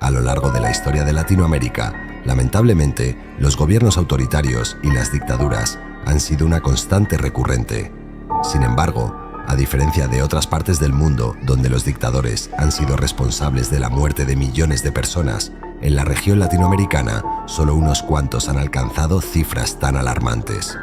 A lo largo de la historia de Latinoamérica, lamentablemente, los gobiernos autoritarios y las dictaduras han sido una constante recurrente. Sin embargo, a diferencia de otras partes del mundo donde los dictadores han sido responsables de la muerte de millones de personas, en la región latinoamericana solo unos cuantos han alcanzado cifras tan alarmantes.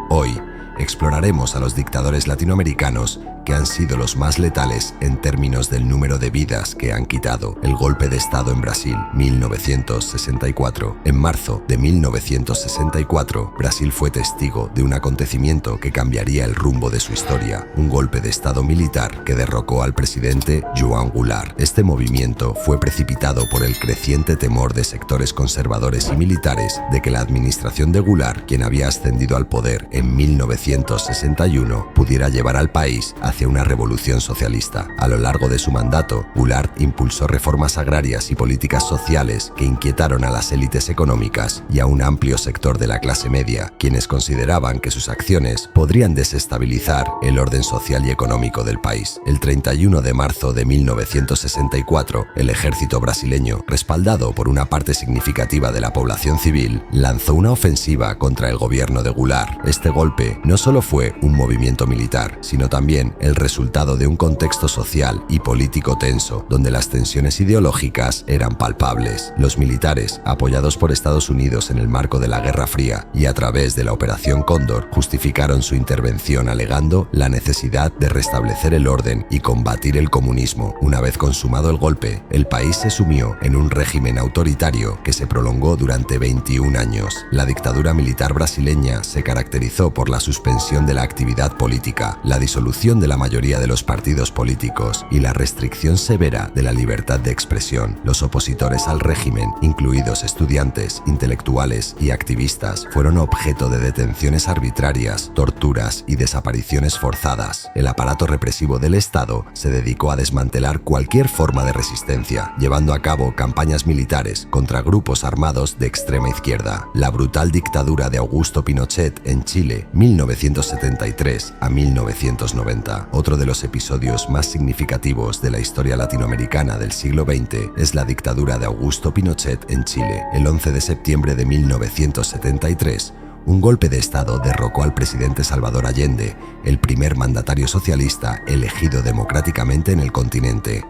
Hoy, exploraremos a los dictadores latinoamericanos que han sido los más letales en términos del número de vidas que han quitado. El golpe de Estado en Brasil, 1964. En marzo de 1964, Brasil fue testigo de un acontecimiento que cambiaría el rumbo de su historia, un golpe de Estado militar que derrocó al presidente João Goulart. Este movimiento fue precipitado por el creciente temor de sectores conservadores y militares de que la administración de Goulart, quien había ascendido al poder en 1961, pudiera llevar al país hacia una revolución socialista. A lo largo de su mandato, Goulart impulsó reformas agrarias y políticas sociales que inquietaron a las élites económicas y a un amplio sector de la clase media, quienes consideraban que sus acciones podrían desestabilizar el orden social y económico del país. El 31 de marzo de 1964, el ejército brasileño, respaldado por una parte significativa de la población civil, lanzó una ofensiva contra el gobierno de Goulart. Este golpe no solo fue un movimiento militar, sino también el resultado de un contexto social y político tenso, donde las tensiones ideológicas eran palpables. Los militares, apoyados por Estados Unidos en el marco de la Guerra Fría y a través de la Operación Cóndor, justificaron su intervención alegando la necesidad de restablecer el orden y combatir el comunismo. Una vez consumado el golpe, el país se sumió en un régimen autoritario que se prolongó durante 21 años. La dictadura militar brasileña se caracterizó por la suspensión de la actividad política, la disolución de la mayoría de los partidos políticos y la restricción severa de la libertad de expresión. Los opositores al régimen, incluidos estudiantes, intelectuales y activistas, fueron objeto de detenciones arbitrarias, torturas y desapariciones forzadas. El aparato represivo del Estado se dedicó a desmantelar cualquier forma de resistencia, llevando a cabo campañas militares contra grupos armados de extrema izquierda. La brutal dictadura de Augusto Pinochet en Chile, 1973 a 1990. Otro de los episodios más significativos de la historia latinoamericana del siglo XX es la dictadura de Augusto Pinochet en Chile. El 11 de septiembre de 1973, un golpe de Estado derrocó al presidente Salvador Allende, el primer mandatario socialista elegido democráticamente en el continente.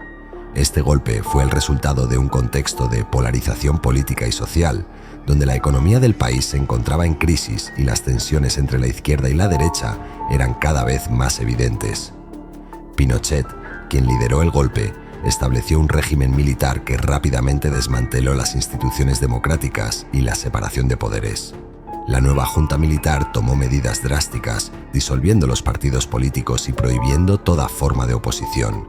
Este golpe fue el resultado de un contexto de polarización política y social, donde la economía del país se encontraba en crisis y las tensiones entre la izquierda y la derecha eran cada vez más evidentes. Pinochet, quien lideró el golpe, estableció un régimen militar que rápidamente desmanteló las instituciones democráticas y la separación de poderes. La nueva junta militar tomó medidas drásticas, disolviendo los partidos políticos y prohibiendo toda forma de oposición.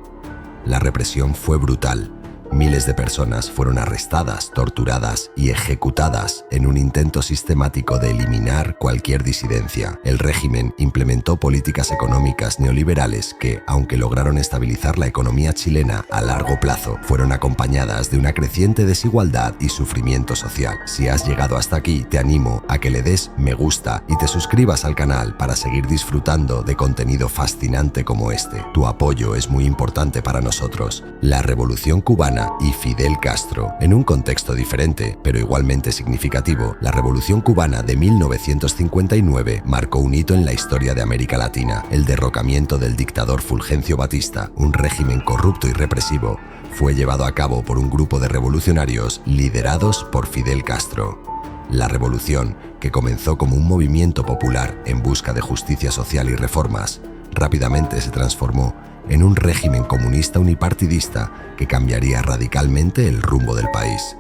La represión fue brutal. Miles de personas fueron arrestadas, torturadas y ejecutadas en un intento sistemático de eliminar cualquier disidencia. El régimen implementó políticas económicas neoliberales que, aunque lograron estabilizar la economía chilena a largo plazo, fueron acompañadas de una creciente desigualdad y sufrimiento social. Si has llegado hasta aquí, te animo a que le des me gusta y te suscribas al canal para seguir disfrutando de contenido fascinante como este. Tu apoyo es muy importante para nosotros. La Revolución Cubana y Fidel Castro. En un contexto diferente, pero igualmente significativo, la Revolución Cubana de 1959 marcó un hito en la historia de América Latina. El derrocamiento del dictador Fulgencio Batista, un régimen corrupto y represivo, fue llevado a cabo por un grupo de revolucionarios liderados por Fidel Castro. La revolución, que comenzó como un movimiento popular en busca de justicia social y reformas, rápidamente se transformó en un régimen comunista unipartidista que cambiaría radicalmente el rumbo del país.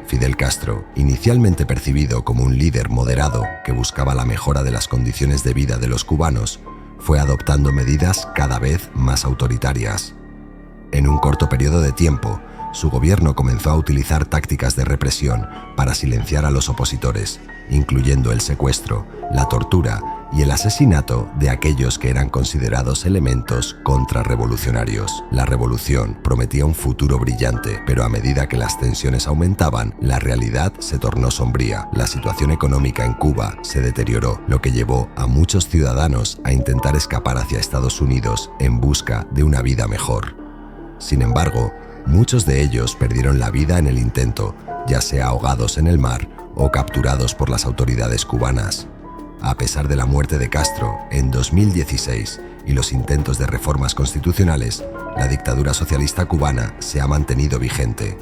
Fidel Castro, inicialmente percibido como un líder moderado que buscaba la mejora de las condiciones de vida de los cubanos, fue adoptando medidas cada vez más autoritarias. En un corto periodo de tiempo, su gobierno comenzó a utilizar tácticas de represión para silenciar a los opositores, incluyendo el secuestro, la tortura y el asesinato de aquellos que eran considerados elementos contrarrevolucionarios. La revolución prometía un futuro brillante, pero a medida que las tensiones aumentaban, la realidad se tornó sombría. La situación económica en Cuba se deterioró, lo que llevó a muchos ciudadanos a intentar escapar hacia Estados Unidos en busca de una vida mejor. Sin embargo, Muchos de ellos perdieron la vida en el intento, ya sea ahogados en el mar o capturados por las autoridades cubanas. A pesar de la muerte de Castro en 2016 y los intentos de reformas constitucionales, la dictadura socialista cubana se ha mantenido vigente.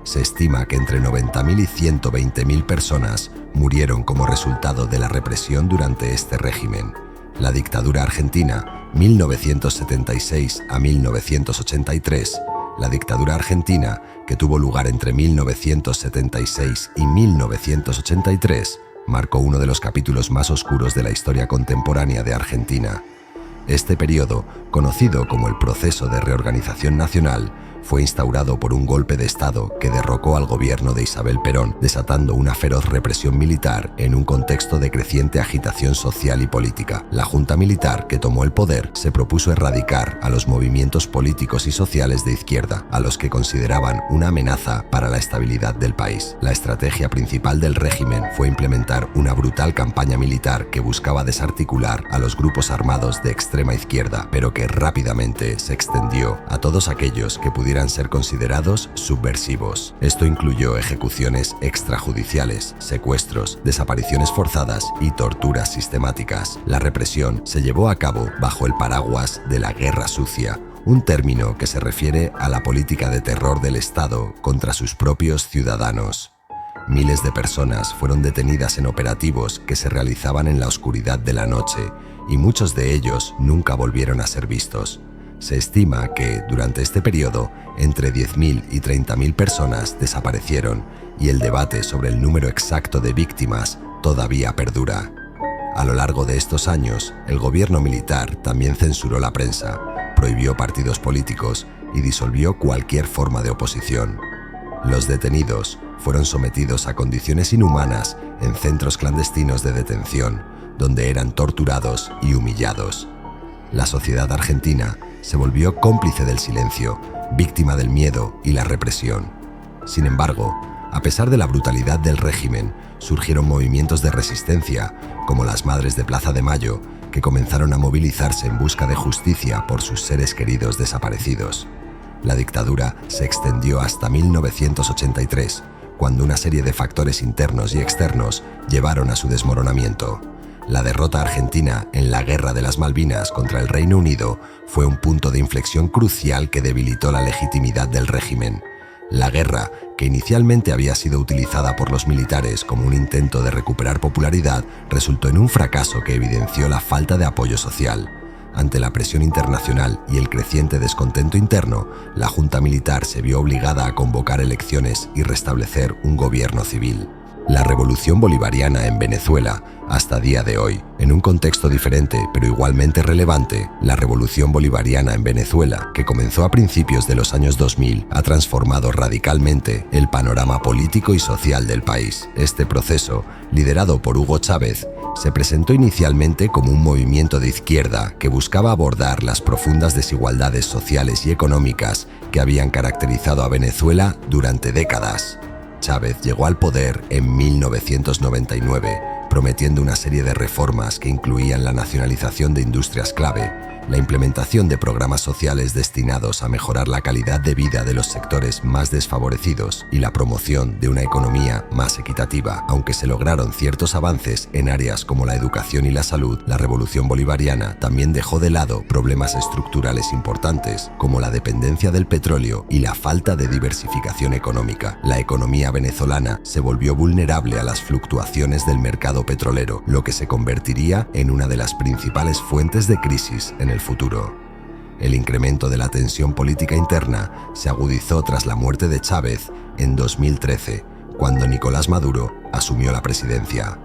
Se estima que entre 90.000 y 120.000 personas murieron como resultado de la represión durante este régimen. La dictadura argentina, 1976 a 1983, la dictadura argentina, que tuvo lugar entre 1976 y 1983, marcó uno de los capítulos más oscuros de la historia contemporánea de Argentina. Este periodo, conocido como el Proceso de Reorganización Nacional, fue instaurado por un golpe de Estado que derrocó al gobierno de Isabel Perón, desatando una feroz represión militar en un contexto de creciente agitación social y política. La Junta Militar que tomó el poder se propuso erradicar a los movimientos políticos y sociales de izquierda, a los que consideraban una amenaza para la estabilidad del país. La estrategia principal del régimen fue implementar una brutal campaña militar que buscaba desarticular a los grupos armados de extrema izquierda, pero que rápidamente se extendió a todos aquellos que pudieran ser considerados subversivos. Esto incluyó ejecuciones extrajudiciales, secuestros, desapariciones forzadas y torturas sistemáticas. La represión se llevó a cabo bajo el paraguas de la Guerra Sucia, un término que se refiere a la política de terror del Estado contra sus propios ciudadanos. Miles de personas fueron detenidas en operativos que se realizaban en la oscuridad de la noche y muchos de ellos nunca volvieron a ser vistos. Se estima que, durante este periodo, entre 10.000 y 30.000 personas desaparecieron y el debate sobre el número exacto de víctimas todavía perdura. A lo largo de estos años, el gobierno militar también censuró la prensa, prohibió partidos políticos y disolvió cualquier forma de oposición. Los detenidos fueron sometidos a condiciones inhumanas en centros clandestinos de detención, donde eran torturados y humillados. La sociedad argentina se volvió cómplice del silencio, víctima del miedo y la represión. Sin embargo, a pesar de la brutalidad del régimen, surgieron movimientos de resistencia, como las Madres de Plaza de Mayo, que comenzaron a movilizarse en busca de justicia por sus seres queridos desaparecidos. La dictadura se extendió hasta 1983, cuando una serie de factores internos y externos llevaron a su desmoronamiento. La derrota argentina en la Guerra de las Malvinas contra el Reino Unido fue un punto de inflexión crucial que debilitó la legitimidad del régimen. La guerra, que inicialmente había sido utilizada por los militares como un intento de recuperar popularidad, resultó en un fracaso que evidenció la falta de apoyo social. Ante la presión internacional y el creciente descontento interno, la Junta Militar se vio obligada a convocar elecciones y restablecer un gobierno civil. La revolución bolivariana en Venezuela, hasta día de hoy, en un contexto diferente pero igualmente relevante, la revolución bolivariana en Venezuela, que comenzó a principios de los años 2000, ha transformado radicalmente el panorama político y social del país. Este proceso, liderado por Hugo Chávez, se presentó inicialmente como un movimiento de izquierda que buscaba abordar las profundas desigualdades sociales y económicas que habían caracterizado a Venezuela durante décadas. Chávez llegó al poder en 1999, prometiendo una serie de reformas que incluían la nacionalización de industrias clave, la implementación de programas sociales destinados a mejorar la calidad de vida de los sectores más desfavorecidos y la promoción de una economía más equitativa. Aunque se lograron ciertos avances en áreas como la educación y la salud, la revolución bolivariana también dejó de lado problemas estructurales importantes como la dependencia del petróleo y la falta de diversificación económica. La economía venezolana se volvió vulnerable a las fluctuaciones del mercado petrolero, lo que se convertiría en una de las principales fuentes de crisis en el futuro. El incremento de la tensión política interna se agudizó tras la muerte de Chávez en 2013, cuando Nicolás Maduro asumió la presidencia.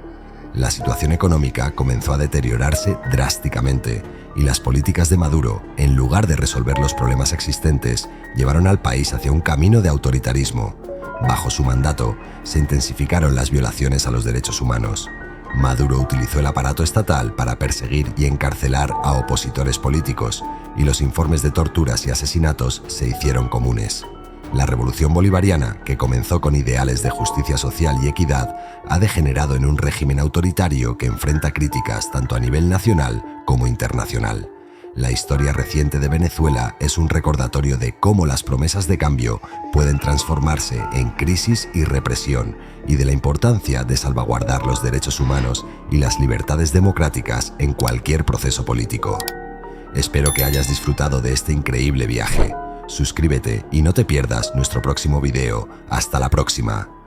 La situación económica comenzó a deteriorarse drásticamente y las políticas de Maduro, en lugar de resolver los problemas existentes, llevaron al país hacia un camino de autoritarismo. Bajo su mandato, se intensificaron las violaciones a los derechos humanos. Maduro utilizó el aparato estatal para perseguir y encarcelar a opositores políticos, y los informes de torturas y asesinatos se hicieron comunes. La revolución bolivariana, que comenzó con ideales de justicia social y equidad, ha degenerado en un régimen autoritario que enfrenta críticas tanto a nivel nacional como internacional. la historia reciente de Venezuela es un recordatorio de cómo las promesas de cambio pueden transformarse en crisis y represión, y de la importancia de salvaguardar los derechos humanos y las libertades democráticas en cualquier proceso político. Espero que hayas disfrutado de este increíble viaje. Suscríbete y no te pierdas nuestro próximo video. Hasta la próxima.